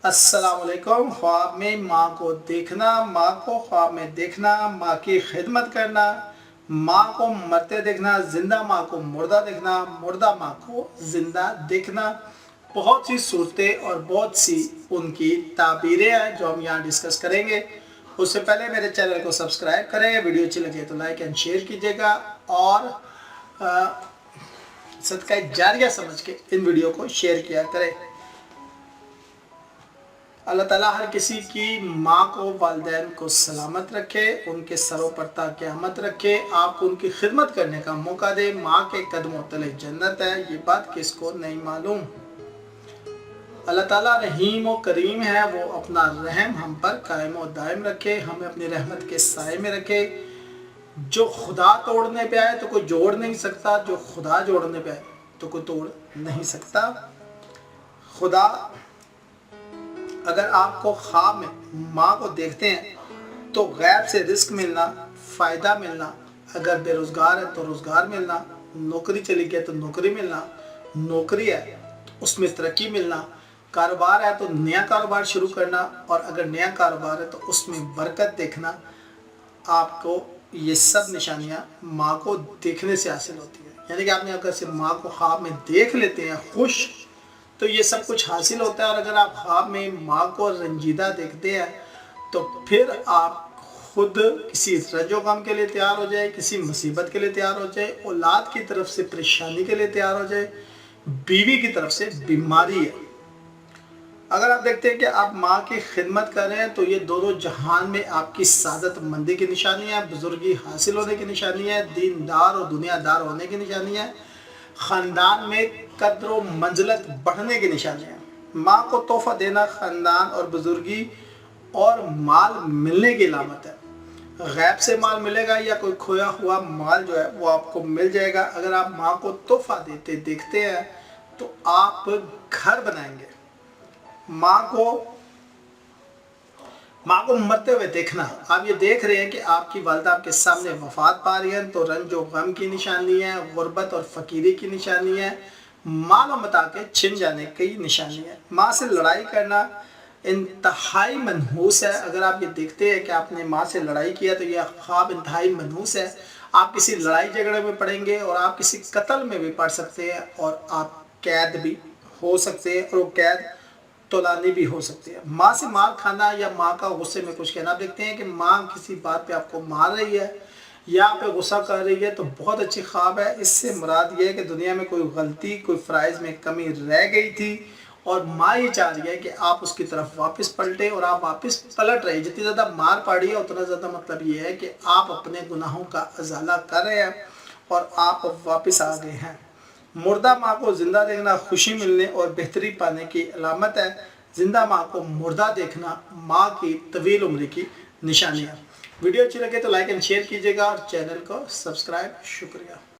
अस्सलाम वालेकुम। ख्वाब में माँ को देखना, माँ को ख्वाब में देखना, माँ की खिदमत करना, माँ को मरते देखना, जिंदा माँ को मुर्दा देखना, मुर्दा माँ को जिंदा देखना, बहुत सी सूरतें और बहुत सी उनकी ताबीरें हैं जो हम यहाँ डिस्कस करेंगे। उससे पहले मेरे चैनल को सब्सक्राइब करें, वीडियो अच्छी लगे तो लाइक एंड शेयर कीजिएगा और सदका जारिया समझ के इन वीडियो को शेयर किया करें। अल्लाह ताला हर किसी की माँ को, वालिदैन को सलामत रखे, उनके सरों पर ता क़यामत रखे, आपको उनकी खिदमत करने का मौका दे। माँ के कदमों तले जन्नत है, ये बात किसको नहीं मालूम। अल्लाह ताला रहीम और करीम है, वो अपना रहम हम पर कायम और दायम रखे, हमें अपनी रहमत के साए में रखे। जो खुदा तोड़ने पे आए तो कोई जोड़ नहीं सकता, जो खुदा जोड़ने पे आए तो कोई तोड़ नहीं सकता। खुदा अगर आपको ख्वाब में माँ को देखते हैं तो गैब से रिस्क मिलना, फ़ायदा मिलना, अगर बेरोज़गार है तो रोज़गार मिलना, नौकरी चली गई तो नौकरी मिलना, नौकरी है तो उसमें तरक्की मिलना, कारोबार है तो नया कारोबार शुरू करना, और अगर नया कारोबार है तो उसमें बरकत देखना, आपको ये सब निशानियाँ माँ को देखने से हासिल होती है। यानी कि आपने अगर से माँ को ख्वाब में देख लेते हैं खुश, तो ये सब कुछ हासिल होता है। और अगर आप ख्वाब में माँ को रंजीदा देखते हैं तो फिर आप खुद किसी रंजो गम के लिए तैयार हो जाए, किसी मुसीबत के लिए तैयार हो जाए, औलाद की तरफ से परेशानी के लिए तैयार हो जाए, बीवी की तरफ से बीमारी है। अगर आप देखते हैं कि आप माँ की खिदमत कर रहे हैं तो ये दोनों जहान में आपकी सादत मंदी की निशानी है, बुजुर्गी हासिल होने की निशानी है, दीनदार और दुनियादार होने की निशानी है, ख़ानदान में कद्र व मंजिलत बढ़ने की निशानी है। माँ को तोहफा देना ख़ानदान और बुजुर्गी और माल मिलने की अलामत है। गैब से माल मिलेगा या कोई खोया हुआ माल जो है वो आपको मिल जाएगा। अगर आप माँ को तोहफा देते देखते हैं तो आप घर बनाएंगे। माँ को मरते हुए देखना, आप ये देख रहे हैं कि आपकी वालिदा आपके सामने वफात पा रही है तो रंज व गम की निशानी है, गुर्बत और फ़कीरी की निशानी है, माल व मता के छिन जाने की निशानी है। माँ से लड़ाई करना इंतहाई मनहूस है। अगर आप ये देखते हैं कि आपने माँ से लड़ाई किया तो यह ख्वाब इंतहाई मनहूस है। आप किसी लड़ाई झगड़े में पड़ेंगे और आप किसी कत्ल में भी पड़ सकते हैं और आप कैद भी हो सकते हैं और वो कैद तोलानी भी हो सकती है। माँ से मार खाना या माँ का गुस्से में कुछ कहना। आप देखते हैं कि माँ किसी बात पे आपको मार रही है या आप पे गुस्सा कर रही है तो बहुत अच्छी ख्वाब है। इससे मुराद ये है कि दुनिया में कोई गलती, कोई फ़राइज़ में कमी रह गई थी और माँ ये चाह रही है कि आप उसकी तरफ वापस पलटे और आप वापस पलट रहे। जितनी ज़्यादा मार पड़ी है उतना ज़्यादा मतलब ये है कि आप अपने गुनाहों का अजाला कर रहे हैं और आप वापस आ गए हैं। मुर्दा माँ को ज़िंदा देखना खुशी मिलने और बेहतरी पाने की अलामत है। ज़िंदा माँ को मुर्दा देखना माँ की तवील उम्र की निशानी है। वीडियो अच्छी लगे तो लाइक एंड शेयर कीजिएगा और चैनल को सब्सक्राइब। शुक्रिया।